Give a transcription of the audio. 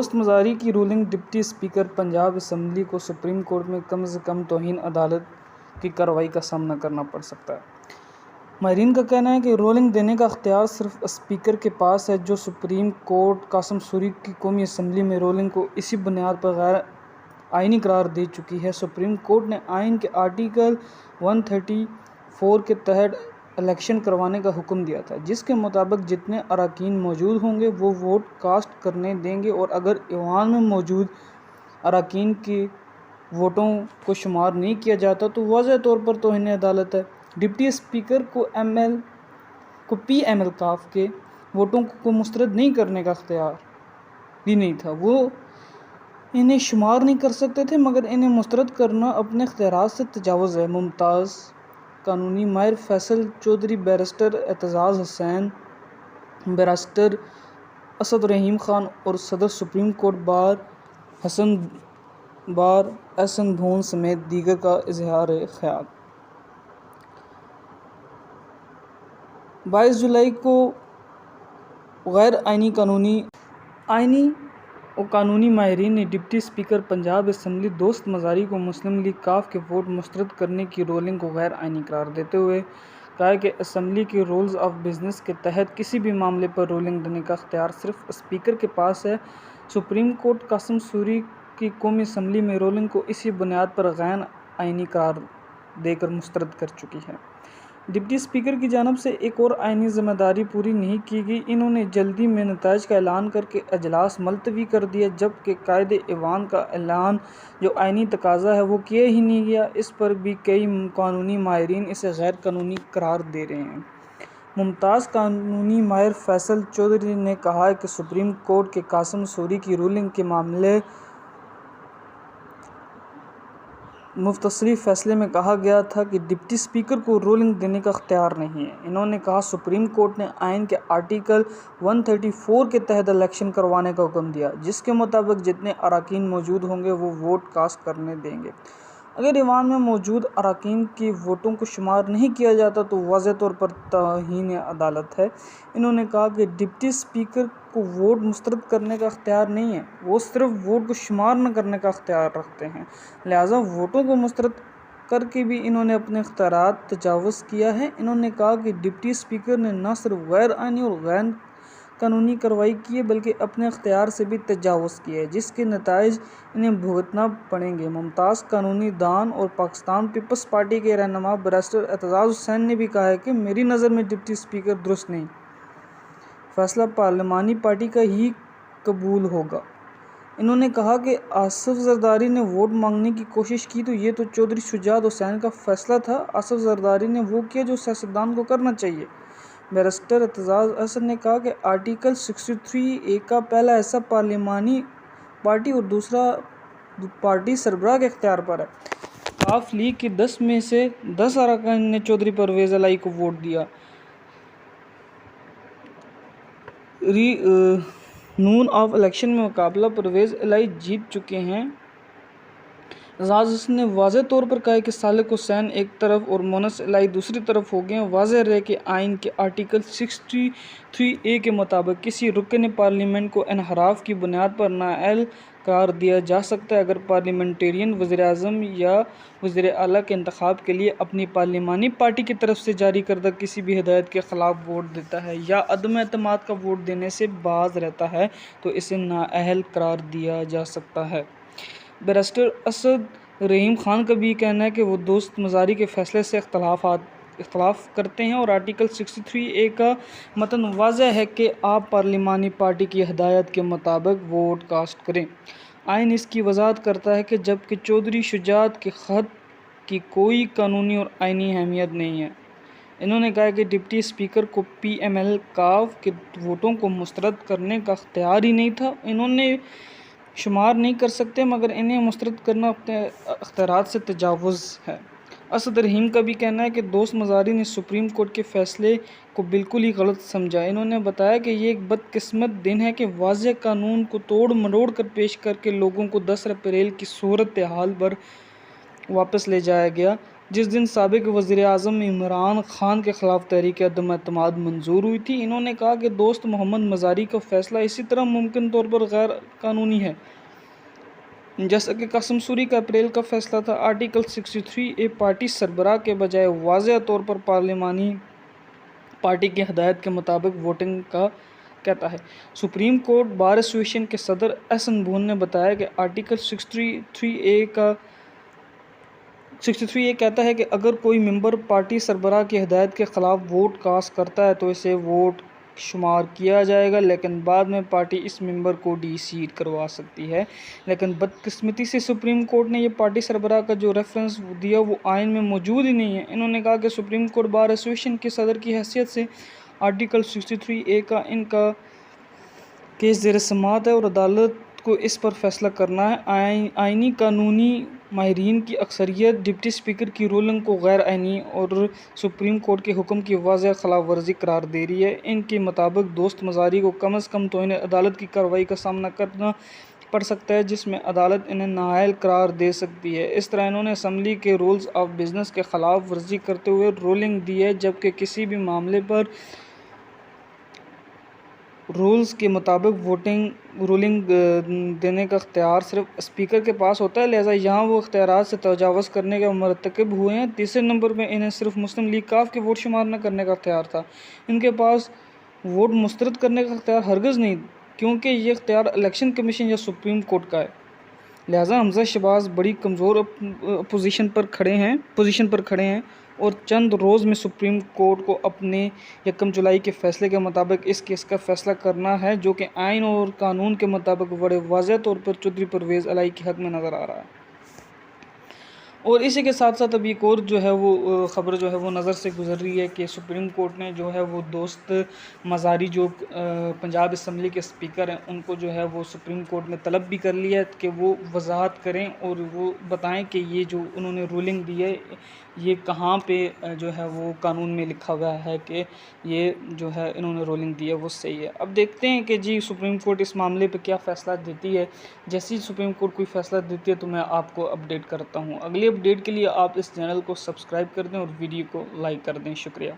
دوست مزاری کی ruling deputy speaker Punjab assembly کو سپریم کورٹ میں کم از کم توہین عدالت کی کارروائی کا سامنا کرنا پڑ سکتا ہے۔ ماہرین کا کہنا ہے کہ رولنگ دینے کا اختیار صرف اسپیکر کے پاس ہے، جو سپریم کورٹ قاسم سوری کی قومی اسمبلی میں رولنگ کو اسی بنیاد پر غیر آئینی قرار دے چکی ہے۔ سپریم کورٹ نے آئین کے آرٹیکل 134 کے تحت الیکشن کروانے کا حکم دیا تھا، جس کے مطابق جتنے اراکین موجود ہوں گے وہ ووٹ کاسٹ کرنے دیں گے، اور اگر ایوان میں موجود اراکین کے ووٹوں کو شمار نہیں کیا جاتا تو واضح طور پر توہین عدالت ہے۔ ڈپٹی اسپیکر کو پی ایم ایل کاف کے ووٹوں کو مسترد نہیں کرنے کا اختیار بھی نہیں تھا۔ وہ انہیں شمار نہیں کر سکتے تھے، مگر انہیں مسترد کرنا اپنے اختیارات سے تجاوز ہے۔ ممتاز قانونی ماہر فیصل چودھری، بیرسٹر اعتزاز حسین، بیرسٹر اسد رحیم خان اور صدر سپریم کورٹ بار احسن بھون سمیت دیگر کا اظہار خیال۔ 22 جولائی کو غیر آئینی و قانونی ماہرین نے ڈپٹی اسپیکر پنجاب اسمبلی دوست مزاری کو مسلم لیگ ق کے ووٹ مسترد کرنے کی رولنگ کو غیر آئینی قرار دیتے ہوئے کہا کہ اسمبلی کے رولز آف بزنس کے تحت کسی بھی معاملے پر رولنگ دینے کا اختیار صرف اسپیکر کے پاس ہے۔ سپریم کورٹ قاسم سوری کی قومی اسمبلی میں رولنگ کو اسی بنیاد پر غیر آئینی قرار دے کر مسترد کر چکی ہے۔ ڈپٹی اسپیکر کی جانب سے ایک اور آئینی ذمہ داری پوری نہیں کی گئی۔ انہوں نے جلدی میں نتائج کا اعلان کرکے اجلاس ملتوی کر دیا، جبکہ قائد ایوان کا اعلان جو آئینی تقاضا ہے وہ کیا ہی نہیں گیا۔ اس پر بھی کئی قانونی ماہرین اسے غیر قانونی قرار دے رہے ہیں۔ ممتاز قانونی ماہر فیصل چودھری نے کہا کہ سپریم کورٹ کے قاسم سوری کی رولنگ کے معاملے مفصلی فیصلے میں کہا گیا تھا کہ ڈپٹی اسپیکر کو رولنگ دینے کا اختیار نہیں ہے۔ انہوں نے کہا سپریم کورٹ نے آئین کے آرٹیکل 134 کے تحت الیکشن کروانے کا حکم دیا، جس کے مطابق جتنے اراکین موجود ہوں گے وہ ووٹ کاسٹ کرنے دیں گے۔ اگر ایوان میں موجود اراکین کے ووٹوں کو شمار نہیں کیا جاتا تو واضح طور پر توہین عدالت ہے۔ انہوں نے کہا کہ ڈپٹی اسپیکر کو ووٹ مسترد کرنے کا اختیار نہیں ہے، وہ صرف ووٹ کو شمار نہ کرنے کا اختیار رکھتے ہیں، لہٰذا ووٹوں کو مسترد کر کے بھی انہوں نے اپنے اختیارات تجاوز کیا ہے۔ انہوں نے کہا کہ ڈپٹی اسپیکر نے نہ صرف غیر آئینی اور غیر قانونی کارروائی کی ہے بلکہ اپنے اختیار سے بھی تجاوز کیا ہے، جس کے نتائج انہیں بھگتنا پڑیں گے۔ ممتاز قانونی دان اور پاکستان پیپلز پارٹی کے رہنما بیرسٹر اعتزاز حسین نے بھی کہا ہے کہ میری نظر میں ڈپٹی اسپیکر درست نہیں، فیصلہ پارلیمانی پارٹی کا ہی قبول ہوگا۔ انہوں نے کہا کہ آصف زرداری نے ووٹ مانگنے کی کوشش کی تو یہ تو چودھری شجاعت حسین کا فیصلہ تھا۔ آصف زرداری نے وہ کیا جو سیاستدان کو کرنا چاہیے۔ بیرسٹر اعتزاز حسین نے کہا کہ آرٹیکل 63A کا پہلا حصہ پارلیمانی پارٹی اور دوسرا پارٹی سربراہ کے اختیار پر ہے۔ ق لیگ کے 10 میں سے 10 اراکین نے چودھری پرویز الہی کو ووٹ دیا۔ ری نون آف الیکشن میں مقابلہ پرویز الہی جیت چکے ہیں۔ اعتزاز حسین نے واضح طور پر کہا کہ صالح حسین ایک طرف اور مونس الہی دوسری طرف ہو گئے ہیں۔ واضح رہے کہ آئین کے آرٹیکل 63A کے مطابق کسی رکن پارلیمنٹ کو انحراف کی بنیاد پر نااہل قرار دیا جا سکتا ہے اگر پارلیمنٹرین وزیر اعظم یا وزیر اعلیٰ کے انتخاب کے لیے اپنی پارلیمانی پارٹی کی طرف سے جاری کردہ کسی بھی ہدایت کے خلاف ووٹ دیتا ہے یا عدم اعتماد کا ووٹ دینے سے باز رہتا ہے تو اسے نااہل قرار دیا جا سکتا ہے۔ بیرسٹر اسد رحیم خان کا بھی یہ کہنا ہے کہ وہ دوست مزاری کے فیصلے سے اختلاف کرتے ہیں اور آرٹیکل 63A کا متن واضح ہے کہ آپ پارلیمانی پارٹی کی ہدایت کے مطابق ووٹ کاسٹ کریں۔ آئین اس کی وضاحت کرتا ہے کہ جبکہ چودھری شجاعت کے خط کی کوئی قانونی اور آئینی اہمیت نہیں ہے۔ انہوں نے کہا کہ ڈپٹی اسپیکر کو پی ایم ایل کاف کے ووٹوں کو مسترد کرنے کا اختیار ہی نہیں تھا۔ انہوں نے شمار نہیں کر سکتے مگر انہیں مسترد کرنا اپنے اختیارات سے تجاوز ہے۔ اسد رحیم کا بھی کہنا ہے کہ دوست مزاری نے سپریم کورٹ کے فیصلے کو بالکل ہی غلط سمجھا۔ انہوں نے بتایا کہ یہ ایک بدقسمت دن ہے کہ واضح قانون کو توڑ مروڑ کر پیش کرکے لوگوں کو 10 اپریل کی صورتحال پر واپس لے جایا گیا۔ جس دن سابق وزیر اعظم عمران خان کے خلاف تحریک عدم اعتماد منظور ہوئی تھی۔ انہوں نے کہا کہ دوست محمد مزاری کا فیصلہ اسی طرح ممکن طور پر غیر قانونی ہے جیسا کہ قاسم سوری کا اپریل کا فیصلہ تھا۔ آرٹیکل 63A پارٹی سربراہ کے بجائے واضح طور پر پارلیمانی پارٹی کی ہدایت کے مطابق ووٹنگ کا کہتا ہے۔ سپریم کورٹ بار ایسوسی ایشن کے صدر احسن بھون نے بتایا کہ آرٹیکل 63A کہتا ہے کہ اگر کوئی ممبر پارٹی سربراہ کی ہدایت کے خلاف ووٹ کاسٹ کرتا ہے تو اسے ووٹ شمار کیا جائے گا، لیکن بعد میں پارٹی اس ممبر کو ڈی سیٹ کروا سکتی ہے۔ لیکن بدقسمتی سے سپریم کورٹ نے یہ پارٹی سربراہ کا جو ریفرنس دیا وہ آئین میں موجود ہی نہیں ہے۔ انہوں نے کہا کہ سپریم کورٹ بار ایسوسی ایشن کے صدر کی حیثیت سے آرٹیکل 63A کا ان کا کیس زیر سماعت ہے اور عدالت کو اس پر فیصلہ کرنا ہے۔ آئینی قانونی ماہرین کی اکثریت ڈپٹی اسپیکر کی رولنگ کو غیر آئینی اور سپریم کورٹ کے حکم کی واضح خلاف ورزی قرار دے رہی ہے۔ ان کے مطابق دوست مزاری کو کم از کم توہین عدالت کی کارروائی کا سامنا کرنا پڑ سکتا ہے، جس میں عدالت انہیں نااہل قرار دے سکتی ہے۔ اس طرح انہوں نے اسمبلی کے رولز آف بزنس کی خلاف ورزی کرتے ہوئے رولنگ دی ہے، جبکہ کسی بھی معاملے پر رولز کے مطابق رولنگ دینے کا اختیار صرف اسپیکر کے پاس ہوتا ہے، لہٰذا یہاں وہ اختیارات سے تجاوز کرنے کے مرتکب ہوئے ہیں۔ تیسرے نمبر پہ انہیں صرف مسلم لیگ ق کے ووٹ شمار نہ کرنے کا اختیار تھا، ان کے پاس ووٹ مسترد کرنے کا اختیار ہرگز نہیں، کیونکہ یہ اختیار الیکشن کمیشن یا سپریم کورٹ کا ہے۔ لہٰذا حمزہ شہباز بڑی کمزور پوزیشن پر کھڑے ہیں اور چند روز میں سپریم کورٹ کو اپنے 1 جولائی کے فیصلے کے مطابق اس کیس کا فیصلہ کرنا ہے، جو کہ آئین اور قانون کے مطابق بڑے واضح طور پر چودھری پرویز الہی کے حق میں نظر آ رہا ہے۔ اور اسی کے ساتھ ساتھ اب ایک اور جو ہے وہ خبر جو ہے وہ نظر سے گزر رہی ہے کہ سپریم کورٹ نے جو ہے وہ دوست مزاری جو پنجاب اسمبلی کے اسپیکر ہیں ان کو جو ہے وہ سپریم کورٹ میں طلب بھی کر لیا ہے کہ وہ وضاحت کریں اور وہ بتائیں کہ یہ جو انہوں نے رولنگ دی ہے یہ کہاں پہ جو ہے وہ قانون میں لکھا ہوا ہے کہ یہ جو ہے انہوں نے رولنگ دی ہے وہ صحیح ہے۔ اب دیکھتے ہیں کہ جی سپریم کورٹ اس معاملے پہ کیا فیصلہ دیتی ہے۔ جیسے ہی سپریم کورٹ کوئی فیصلہ دیتی ہے تو میں آپ کو اپڈیٹ کرتا ہوں۔ اگلی اپڈیٹ کے لیے آپ اس چینل کو سبسکرائب کر دیں اور ویڈیو کو لائک کر دیں۔ شکریہ۔